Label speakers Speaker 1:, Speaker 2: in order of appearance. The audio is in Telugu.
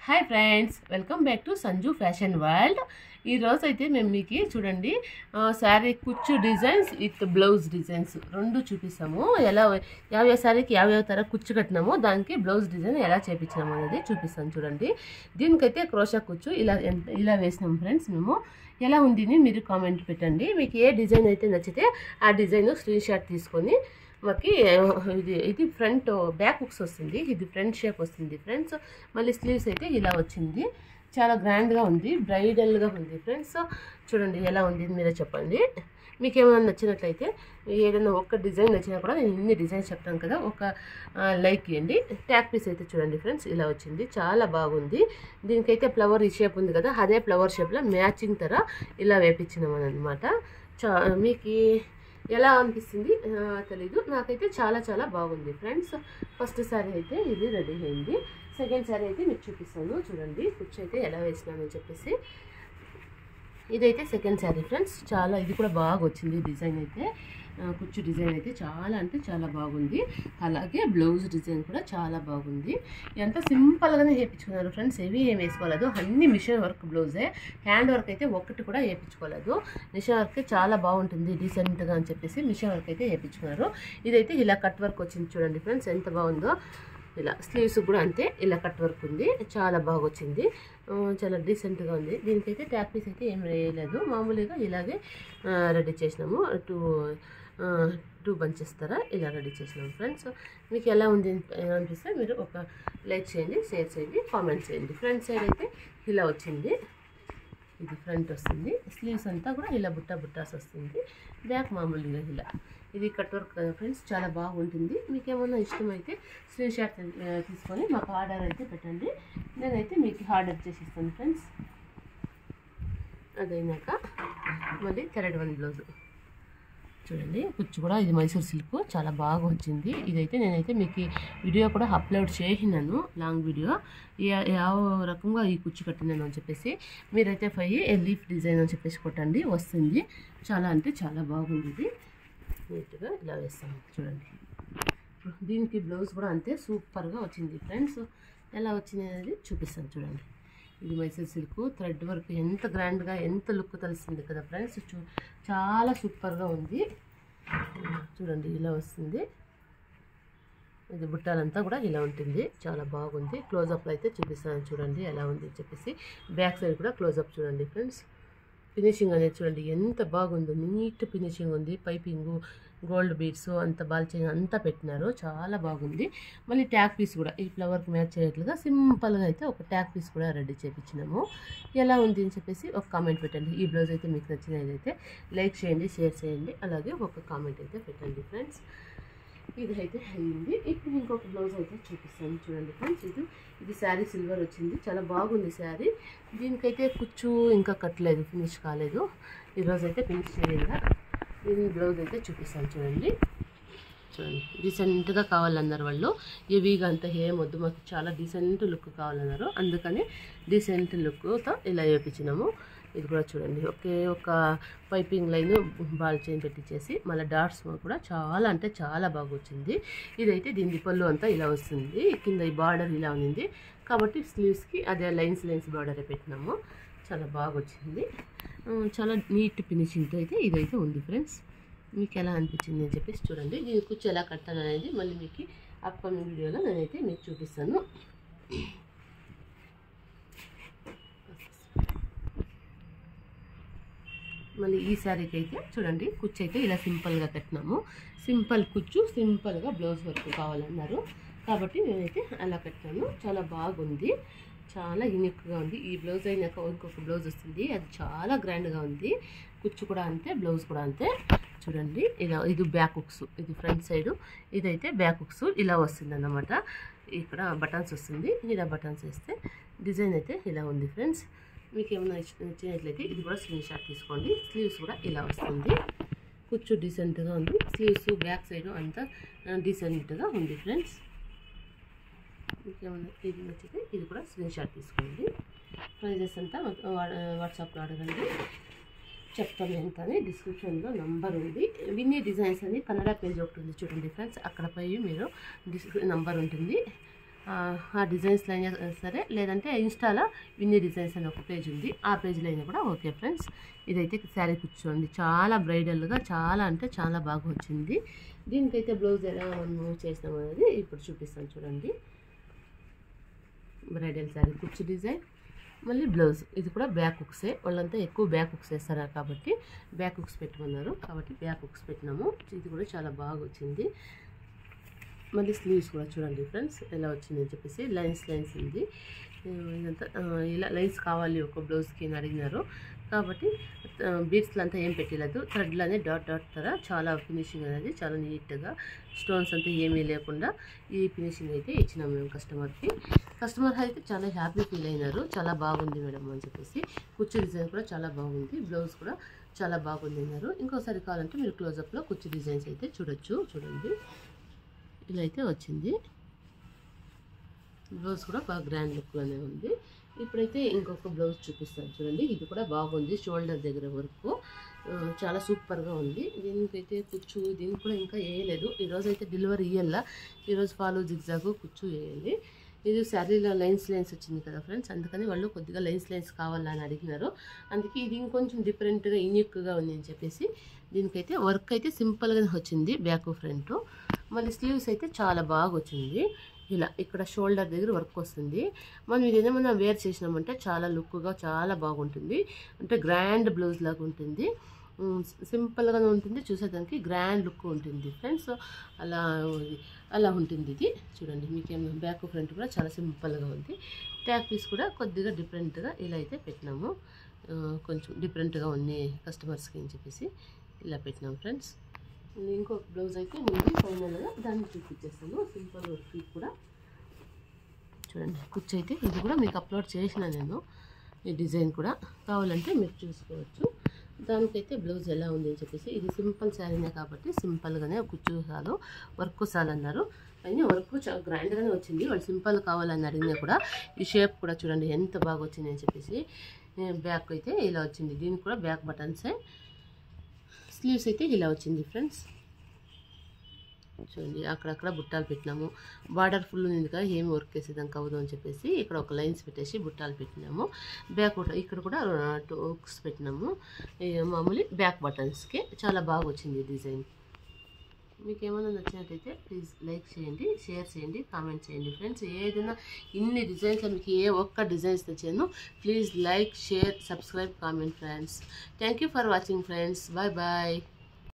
Speaker 1: Hi friends, welcome back to Sanju fashion world. ఈరోజు అయితే మేము మీకు చూడండి శారీ కుచ్చు డిజైన్స్ విత్ బ్లౌజ్ డిజైన్స్ రెండు చూపిస్తాము. ఎలా యావ్యావ శారీకి యావ్యావ తర కుచ్చు కట్టినాము, దానికి బ్లౌజ్ డిజైన్ ఎలా చేపించినాము అనేది చూపిస్తాను. చూడండి, దీనికైతే క్రోషా కుచ్చు ఇలా వేసినాము ఫ్రెండ్స్. మేము ఎలా ఉంది మీరు కామెంట్ పెట్టండి. మీకు ఏ డిజైన్ అయితే నచ్చితే ఆ డిజైన్ స్క్రీన్ షాట్ తీసుకొని మాకి ఇది ఫ్రంట్ బ్యాక్ హుక్స్ వస్తుంది, ఇది ఫ్రంట్ షేప్ వస్తుంది ఫ్రెండ్స్. మళ్ళీ స్లీవ్స్ అయితే ఇలా వచ్చింది, చాలా గ్రాండ్గా ఉంది, బ్రైడల్గా ఉంది ఫ్రెండ్స్. చూడండి ఎలా ఉంది మీరే చెప్పండి. మీకు ఏమైనా నచ్చినట్లయితే ఏదైనా ఒక్క డిజైన్ నచ్చినా కూడా నేను ఇన్ని డిజైన్స్ చెప్తాను కదా, ఒక లైక్ ఇవ్వండి. ట్యాగ్ పీస్ అయితే చూడండి ఫ్రెండ్స్ ఇలా వచ్చింది, చాలా బాగుంది. దీనికైతే ఫ్లవర్ ఈ షేప్ ఉంది కదా, అదే ఫ్లవర్ షేప్లో మ్యాచింగ్ తర ఇలా వేపించినామని అనమాట. మీకు ఎలా అనిపిస్తుంది తెలీదు, నాకైతే చాలా చాలా బాగుంది ఫ్రెండ్స్. ఫస్ట్ శారీ అయితే ఇది రెడీ అయింది. సెకండ్ శారీ అయితే మీకు చూపిస్తాను. చూడండి కుచ్చు అయితే ఎలా వేసినానని చెప్పేసి. ఇదైతే సెకండ్ శారీ ఫ్రెండ్స్. చాలా ఇది కూడా బాగా వచ్చింది డిజైన్ అయితే, కుచ్చు డిజైన్ అయితే చాలా అంటే చాలా బాగుంది. అలాగే బ్లౌజ్ డిజైన్ కూడా చాలా బాగుంది. ఎంత సింపుల్గానే వేయించుకున్నారు ఫ్రెండ్స్, ఏవి ఏం వేసుకోలేదు. అన్ని మిషన్ వర్క్ బ్లౌజే, హ్యాండ్ వర్క్ అయితే ఒక్కటి కూడా వేయించుకోలేదు. మిషన్ వర్క్ చాలా బాగుంటుంది డీసెంట్గా అని చెప్పేసి మిషన్ వర్క్ అయితే వేయించుకున్నారు. ఇదైతే ఇలా కట్ వర్క్ వచ్చింది చూడండి ఫ్రెండ్స్, ఎంత బాగుందో. ఇలా స్లీవ్స్ కూడా అంతే, ఇలా కట్ వర్క్ ఉంది, చాలా బాగా వచ్చింది, చాలా డీసెంట్గా ఉంది. దీనికైతే ట్యాగ్ పీస్ అయితే ఏం వేయలేదు, మామూలుగా ఇలాగే రెడీ చేసినాము. టూ బంచెస్ తర ఇలా రెడీ చేసినాము ఫ్రెండ్స్. మీకు ఎలా ఉంది అనిపిస్తే మీరు ఒక లైక్ చేయండి, షేర్ చేయండి, కామెంట్ చేయండి. ఫ్రంట్ సైడ్ అయితే ఇలా వచ్చింది, ఇది ఫ్రంట్ వస్తుంది. స్లీవ్స్ అంతా కూడా ఇలా బుట్టాస్ వస్తుంది, బ్యాక్ మామూలుగా ఇలా. ఇది కట్ వర్క్ కదా ఫ్రెండ్స్, చాలా బాగుంటుంది. మీకు ఏమన్నా ఇష్టమైతే స్క్రీన్ షాట్ తీసుకొని మాకు ఆర్డర్ అయితే పెట్టండి, నేనైతే మీకు ఆర్డర్ చేసి ఇస్తాను ఫ్రెండ్స్. అదైనాక మళ్ళీ థర్డ్ వన్ బ్లౌజ్ చూడండి. కుచ్చు కూడా ఇది మైసూర్ సిల్క్, చాలా బాగా వచ్చింది. ఇదైతే నేనైతే మీకు వీడియో కూడా అప్లోడ్ చేసినాను, లాంగ్ వీడియో, ಯಾವ రకంగా ఈ కుచ్చు కట్టినాను అని చెప్పేసి. మీరైతే లీఫ్ డిజైన్ అని చెప్పేసి కొట్టండి, వస్తుంది. చాలా అంటే చాలా బాగుంది. ఇది నీట్గా ఇలా వేస్తాను చూడండి. దీనికి బ్లౌజ్ కూడా అంతే సూపర్గా వచ్చింది ఫ్రెండ్స్. ఎలా వచ్చింది అనేది చూపిస్తాను చూడండి. ఇది మైసూర్ సిల్క్ థ్రెడ్ వర్క్, ఎంత గ్రాండ్గా ఎంత లుక్ తెలిసింది కదా ఫ్రెండ్స్. చాలా సూపర్గా ఉంది చూడండి, ఇలా వస్తుంది. ఇది బుట్టాలంతా కూడా ఇలా ఉంటుంది, చాలా బాగుంది. క్లోజప్లో అయితే చూపిస్తాను చూడండి ఎలా ఉంది అని చెప్పేసి. బ్యాక్ సైడ్ కూడా క్లోజప్ చూడండి ఫ్రెండ్స్. ఫినిషింగ్ అనేది చూడండి ఎంత బాగుందో, నీట్ ఫినిషింగ్ ఉంది. పైపింగు, గోల్డ్ బీడ్స్ అంత బాల్చింగ్ అంతా పెట్టినారు, చాలా బాగుంది. మళ్ళీ ట్యాగ్ పీస్ కూడా ఈ ఫ్లవర్కి మ్యాచ్ అయ్యేట్లుగా సింపుల్గా అయితే ఒక ట్యాగ్ పీస్ కూడా రెడీ చేయించినాము. ఎలా ఉంది అని చెప్పేసి ఒక కామెంట్ పెట్టండి. ఈ బ్లౌజ్ అయితే మీకు నచ్చినదైతే లైక్ చేయండి, షేర్ చేయండి, అలాగే ఒక కామెంట్ అయితే పెట్టండి ఫ్రెండ్స్. ఇదైతే అయింది. ఇప్పుడు ఇంకొక బ్లౌజ్ అయితే చూపిస్తాను చూడండి ఫ్రెండ్స్. ఇది శారీ సిల్వర్ వచ్చింది, చాలా బాగుంది శారీ. దీనికైతే కుచ్చు ఇంకా కట్టలేదు, ఫినిష్ కాలేదు. ఈరోజు అయితే ఫినిష్ చేయాలి. ఇది బ్లౌజ్ అయితే చూపిస్తాను చూడండి. చూడండి డీసెంట్గా కావాలన్నారు వాళ్ళు, హెవీగా అంత ఏం వద్దు, మాకు చాలా డీసెంట్ లుక్ కావాలన్నారు, అందుకని డీసెంట్ లుక్తో ఇలా వేయించినాము. ఇది కూడా చూడండి, ఒకే ఒక పైపింగ్ లైన్ బాల్ చైన్ పెట్టించేసి మళ్ళీ డాట్స్ కూడా చాలా అంటే చాలా బాగా వచ్చింది. ఇదైతే దీని పళ్ళు అంతా ఇలా వస్తుంది, కింద ఈ బార్డర్ ఇలా ఉంది కాబట్టి స్లీవ్స్కి అదే లైన్స్ బార్డరే పెట్టినాము, చాలా బాగా వచ్చింది. చాలా నీట్ ఫినిషింగ్తో అయితే ఇదైతే ఉంది ఫ్రెండ్స్. మీకు ఎలా అనిపించింది అని చెప్పేసి చూడండి. దీని కుచ్చు ఎలా కట్టాను అనేది మళ్ళీ మీకు అప్కమింగ్ వీడియోలో నేనైతే మీకు చూపిస్తాను. మళ్ళీ ఈ శారీకి అయితే చూడండి కుచ్చు అయితే ఇలా సింపుల్గా కట్టినాము. సింపుల్ కుచ్చు, సింపుల్గా బ్లౌజ్ వర్క్ కావాలన్నారు కాబట్టి నేనైతే అలా కట్టాను. చాలా బాగుంది, చాలా యూనిక్గా ఉంది. ఈ బ్లౌజ్ అయినాక ఇంకొక బ్లౌజ్ వస్తుంది, అది చాలా గ్రాండ్గా ఉంది. కుచ్చు కూడా అంతే, బ్లౌజ్ కూడా అంతే. చూడండి ఇలా, ఇది బ్యాక్ హుక్స్, ఇది ఫ్రంట్ సైడు, ఇదైతే బ్యాక్ హుక్స్ ఇలా వస్తుంది అన్నమాట. ఇక్కడ బటన్స్ వస్తుంది, ఇలా బటన్స్ వేస్తే డిజైన్ అయితే ఇలా ఉంది ఫ్రెండ్స్. మీకు ఏమైనా నచ్చినట్లయితే ఇది కూడా స్క్రీన్ షాట్ తీసుకోండి. స్లీవ్స్ కూడా ఇలా వస్తుంది, కుచ్చు డీసెంట్గా ఉంది, స్లీవ్స్ బ్యాక్ సైడ్ అంతా డీసెంట్గా ఉంది ఫ్రెండ్స్. మీకు ఏమైనా ఇది నచ్చితే ఇది కూడా స్క్రీన్ షాట్ తీసుకోండి. ప్రైజెస్ అంతా వాట్సాప్లో అడగండి, చెప్తాను ఎంత అని. డిస్క్రిప్షన్లో నంబర్ ఉంది. విన్నీ డిజైన్స్ అని కన్నడ పేజ్ ఒకటి ఉంది చూడండి ఫ్రెండ్స్, అక్కడ పోయి మీరు నంబర్ ఉంటుంది, ఆ డిజైన్స్లో అయినా సరే, లేదంటే ఇన్స్టాలో విన్నీ డిజైన్స్ అని ఒక పేజ్ ఉంది, ఆ పేజ్లో అయినా కూడా ఓకే ఫ్రెండ్స్. ఇదైతే శారీ కూర్చోండి, చాలా బ్రైడల్గా, చాలా అంటే చాలా బాగా వచ్చింది. దీనికైతే బ్లౌజ్ ఎలా మనం చేసినాం అనేది ఇప్పుడు చూపిస్తాను చూడండి. బ్రైడల్ శారీ కుచ్చు డిజైన్, మళ్ళీ బ్లౌజ్. ఇది కూడా బ్యాక్ హుక్సే, వాళ్ళంతా ఎక్కువ బ్యాక్ హుక్స్ వేస్తారు కాబట్టి బ్యాక్ హుక్స్ పెట్టమన్నారు, కాబట్టి బ్యాక్ హుక్స్ పెట్టినాము. ఇది కూడా చాలా బాగా వచ్చింది. మళ్ళీ స్లీవ్స్ కూడా చూడండి ఫ్రెండ్స్ ఎలా వచ్చింది అని చెప్పేసి, లైన్స్ ఉంది. ఇదంతా ఇలా లైన్స్ కావాలి ఒక బ్లౌజ్కి అని అడిగినారు కాబట్టి బీడ్స్లో అంతా ఏం పెట్టలేదు, థ్రెడ్లోనే డాట్ తర చాలా ఫినిషింగ్ అనేది చాలా నీట్గా, స్టోన్స్ అంతా ఏమీ లేకుండా ఈ ఫినిషింగ్ అయితే ఇచ్చినాము మేము కస్టమర్కి. కస్టమర్ అయితే చాలా హ్యాపీ ఫీల్ అయినారు, చాలా బాగుంది మేడం అని చెప్పేసి. కుచ్చు డిజైన్ కూడా చాలా బాగుంది, బ్లౌజ్ కూడా చాలా బాగుంది అన్నారు. ఇంకోసారి కావాలంటే మీరు క్లోజప్లో కుచ్చు డిజైన్స్ అయితే చూడొచ్చు. చూడండి ఇలా అయితే వచ్చింది. బ్లౌజ్ కూడా బాగా గ్రాండ్ లుక్లోనే ఉంది. ఇప్పుడైతే ఇంకొక బ్లౌజ్ చూపిస్తాను చూడండి. ఇది కూడా బాగుంది, షోల్డర్ దగ్గర వరకు చాలా సూపర్గా ఉంది. దీనికైతే కుచ్చు, దీనికి కూడా ఇంకా వేయలేదు. ఈరోజు అయితే డెలివరీ ఇయ్యాల, ఈరోజు ఫాలో జిగ్జాగు కుచ్చు వేయాలి. ఇది శారీలో లైన్స్ వచ్చింది కదా ఫ్రెండ్స్, అందుకని వాళ్ళు కొద్దిగా లైన్స్ కావాలని అడిగినారు. అందుకే ఇది ఇంకొంచెం డిఫరెంట్గా యూనిక్గా ఉంది అని చెప్పేసి దీనికైతే వర్క్ అయితే సింపుల్గానే వచ్చింది, బ్యాక్ ఫ్రంట్. మళ్ళీ స్లీవ్స్ అయితే చాలా బాగా వచ్చింది. ఇలా ఇక్కడ షోల్డర్ దగ్గర వర్క్ వస్తుంది. మనం ఇదేదో మనం వేర్ చేసినామంటే చాలా లుక్గా చాలా బాగుంటుంది, అంటే గ్రాండ్ బ్లౌజ్ లాగా ఉంటుంది, సింపుల్గానే ఉంటుంది, చూసేదానికి గ్రాండ్ లుక్ ఉంటుంది ఫ్రెండ్స్. అలా ఉంటుంది ఇది. చూడండి మీకేమో బ్యాక్ ఫ్రంట్ కూడా చాలా సింపుల్గా ఉంది. ట్యాగ్ పీస్ కూడా కొద్దిగా డిఫరెంట్గా ఇలా అయితే పెట్టినాము, కొంచెం డిఫరెంట్గా ఉంది కస్టమర్స్కి అని చెప్పేసి ఇలా పెట్టినాం ఫ్రెండ్స్. ఇంకొక బ్లౌజ్ అయితే ఉంది ఫైనల్గా, దాన్ని చూపించేస్తాను. సింపుల్ వర్క్ కూడా చూడండి. కుచ్చు అయితే ఇది కూడా మీకు అప్లోడ్ చేసిన నేను, ఈ డిజైన్ కూడా కావాలంటే మీరు చూసుకోవచ్చు. దానికైతే బ్లౌజ్ ఎలా ఉంది అని చెప్పేసి, ఇది సింపుల్ శారీనే కాబట్టి సింపుల్గానే కుచ్చు చాలు, వర్క్ చాలు అన్నారు. అయినా వర్క్ చాలా గ్రాండ్గానే వచ్చింది. వాళ్ళు సింపుల్ కావాలని అడిగినా కూడా ఈ షేప్ కూడా చూడండి ఎంత బాగా వచ్చింది అని చెప్పేసి. బ్యాక్ అయితే ఇలా వచ్చింది, దీనికి కూడా బ్యాక్ బటన్సే. స్లీవ్స్ అయితే ఇలా వచ్చింది ఫ్రెండ్స్. చూడండి అక్కడక్కడ బుట్టాలు పెట్టినాము, బార్డర్ ఫుల్ ఉంది కదా ఏమి వర్క్ వేసేదానికి అవ్వదు అని చెప్పేసి ఇక్కడ ఒక లైన్స్ పెట్టేసి బుట్టాలు పెట్టినాము. బ్యాక్ ఇక్కడ కూడా 2 హుక్స్ పెట్టినాము, మామూలు బ్యాక్ బటన్స్కి. చాలా బాగా వచ్చింది డిజైన్. మీకు ఏమైనా నచ్చినట్టయితే ప్లీజ్ లైక్ చేయండి, షేర్ చేయండి, కామెంట్ చేయండి ఫ్రెండ్స్. ఏదైనా ఇన్ని డిజైన్స్లో మీకు ఏ ఒక్క డిజైన్స్ తెచ్చాను, please like, share, subscribe, comment friends. Thank you for watching friends. Bye bye.